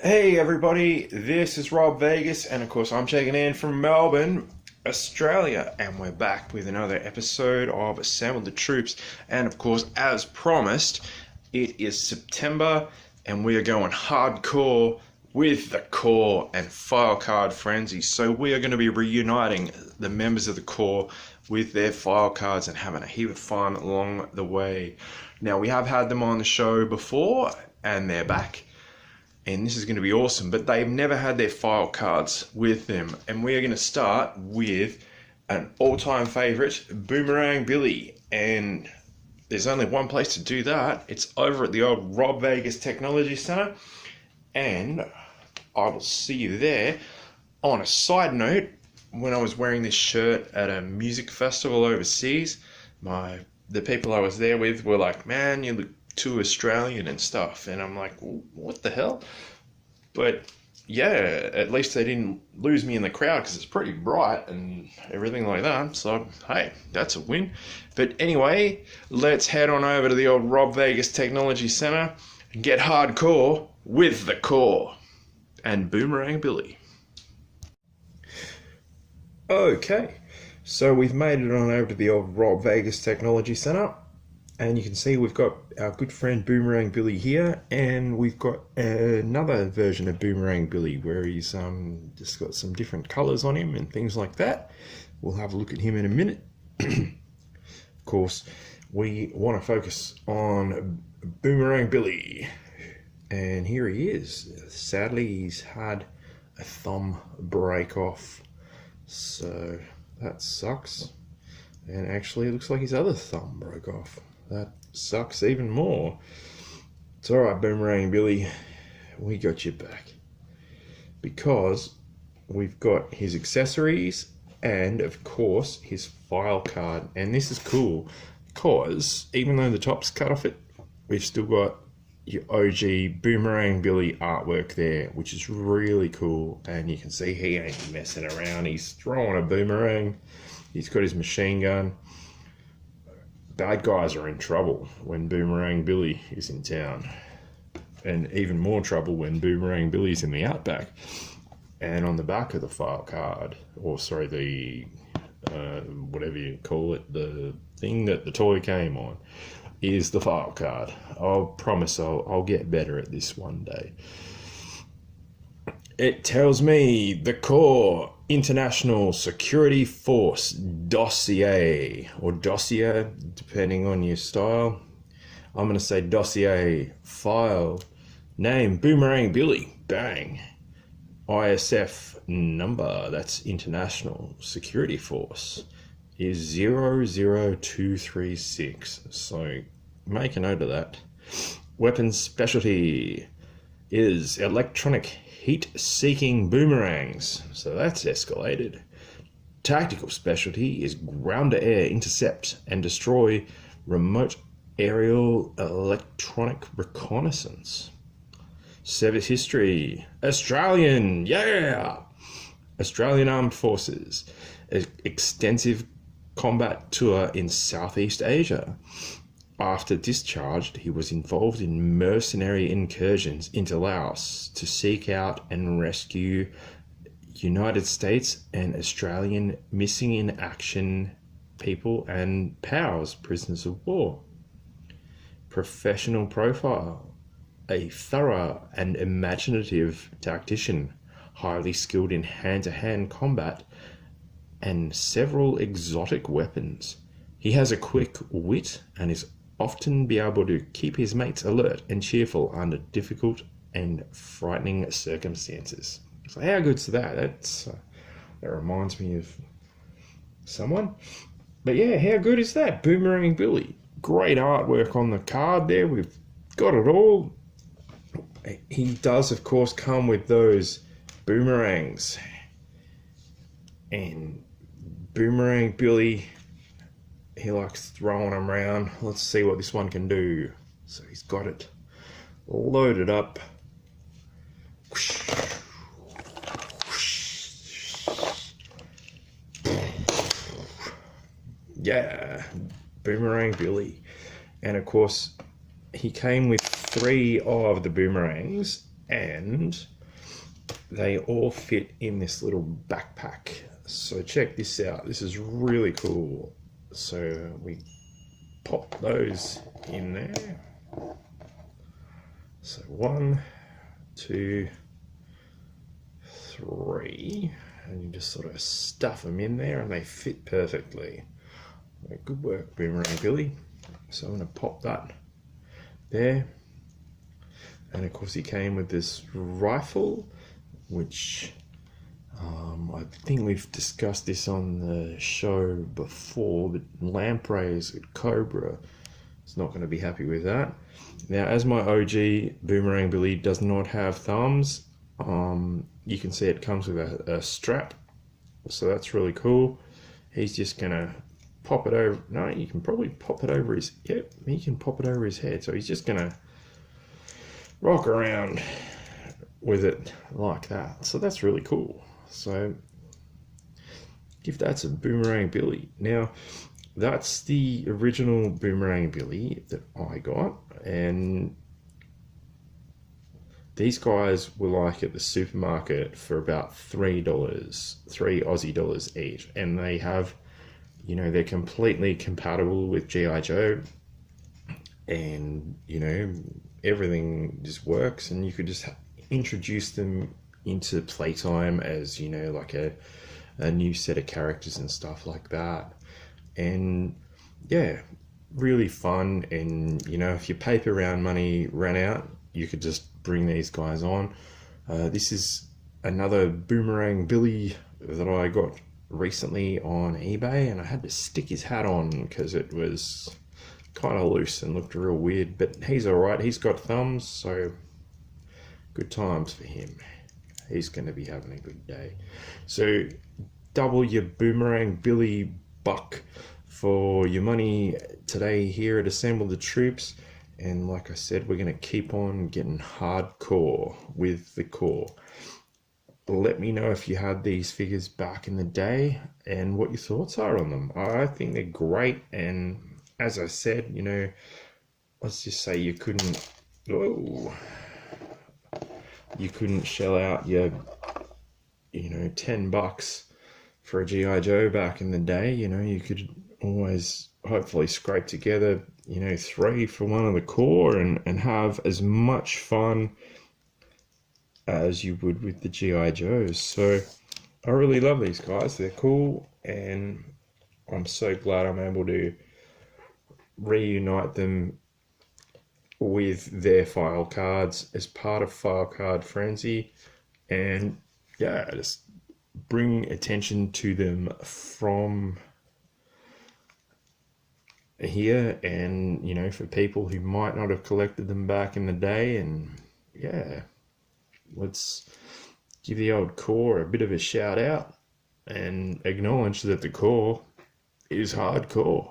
Hey everybody, this is Rob Vegas, and of course I'm checking in from Melbourne, Australia, and we're back with another episode of Assemble the Troops. And of course, as promised, it is September, and we are going hardcore with the Corps and File Card Frenzy. So we are going to be reuniting the members of the Corps with their file cards and having a heap of fun along the way. Now, we have had them on the show before, and they're back. And this is going to be awesome, but they've never had their file cards with them. And we are going to start with an all-time favorite, Boomerang Billy. And there's only one place to do that. It's over at the old Rob Vegas Technology Center. And I will see you there. On a side note, when I was wearing this shirt at a music festival overseas, the people I was there with were like, "Man, you look too Australian and stuff," and I'm like, what the hell? But yeah, at least they didn't lose me in the crowd because it's pretty bright and everything like that, so hey, that's a win. But anyway, let's head on over to the old Rob Vegas Technology Center and get hardcore with the Corps and Boomerang Billy. Okay, so we've made it on over to the old Rob Vegas Technology Center. And you can see we've got our good friend Boomerang Billy here, and we've got another version of Boomerang Billy where he's just got some different colours on him and things like that. We'll have a look at him in a minute. Of course, we want to focus on Boomerang Billy. And here he is. Sadly, he's had a thumb break off, so that sucks. And actually, it looks like his other thumb broke off. That sucks even more. It's alright, Boomerang Billy. We got you back. Because we've got his accessories and, of course, his file card. And this is cool because even though the top's cut off it, we've still got your OG Boomerang Billy artwork there, which is really cool. And you can see he ain't messing around. He's throwing a boomerang. He's got his machine gun. Bad guys are in trouble when Boomerang Billy is in town. And even more trouble when Boomerang Billy's in the outback. And on the back of the file card, or sorry, the, whatever you call it, the thing that the toy came on, is the file card. I'll promise I'll get better at this one day. It tells me the Corps International Security Force dossier, or dossier, depending on your style. I'm going to say dossier. File name Boomerang Billy. Bang. ISF number, that's International Security Force, is 00236. So make a note of that. Weapons specialty is electronic heat-seeking boomerangs, so that's escalated. Tactical specialty is ground-to-air intercept and destroy remote aerial electronic reconnaissance. Service history, Australian, yeah! Australian Armed Forces, extensive combat tour in Southeast Asia. After discharged, he was involved in mercenary incursions into Laos to seek out and rescue United States and Australian missing in action people and POWs, prisoners of war. Professional profile, a thorough and imaginative tactician, highly skilled in hand-to-hand combat and several exotic weapons. He has a quick wit and is often be able to keep his mates alert and cheerful under difficult and frightening circumstances. So how good's that? That reminds me of someone. But yeah, how good is that? Boomerang Billy. Great artwork on the card there. We've got it all. He does, of course, come with those boomerangs. And Boomerang Billy, he likes throwing them around. Let's see what this one can do. So he's got it loaded up. Yeah, Boomerang Billy. And of course, he came with 3 of the boomerangs and they all fit in this little backpack. So check this out. This is really cool. So we pop those in there. So 1, 2, 3, and you just sort of stuff them in there and they fit perfectly. Good work, Boomerang Billy. So I'm going to pop that there. And of course he came with this rifle, which I think we've discussed this on the show before. The lampreys at Cobra is not going to be happy with that. Now, as my OG, Boomerang Billy does not have thumbs. You can see it comes with a strap, so that's really cool. He's just going to pop it over. No, you can probably pop it over his, yep, he can pop it over his head. So he's just going to rock around with it like that. So that's really cool. So give that to Boomerang Billy. Now, that's the original Boomerang Billy that I got, and these guys were like at the supermarket for about $3, $3 Aussie dollars each, and they have, you know, they're completely compatible with G.I. Joe, and you know, everything just works, and you could just introduce them into playtime as, you know, like a new set of characters and stuff like that. And yeah, really fun. And you know, if your paper round money ran out, you could just bring these guys on. This is another Boomerang Billy that I got recently on eBay, and I had to stick his hat on because it was kind of loose and looked real weird, but he's all right. He's got thumbs, so good times for him. He's going to be having a good day. So double your Boomerang Billy buck for your money today here at Assemble the Troops. And like I said, we're going to keep on getting hardcore with the core. Let me know if you had these figures back in the day and what your thoughts are on them. I think they're great, and as I said, you know, let's just say you couldn't shell out your, you know, $10 for a G.I. Joe back in the day. You know, you could always hopefully scrape together, you know, 3 for one of the core and have as much fun as you would with the G.I. Joes. So I really love these guys. They're cool, and I'm so glad I'm able to reunite them with their file cards as part of File Card Frenzy, and yeah, just bring attention to them from here. And you know, for people who might not have collected them back in the day, and yeah, let's give the old core a bit of a shout out and acknowledge that the core is hardcore.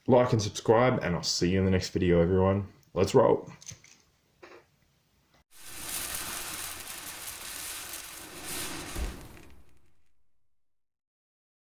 Like and subscribe, and I'll see you in the next video, everyone. Let's roll.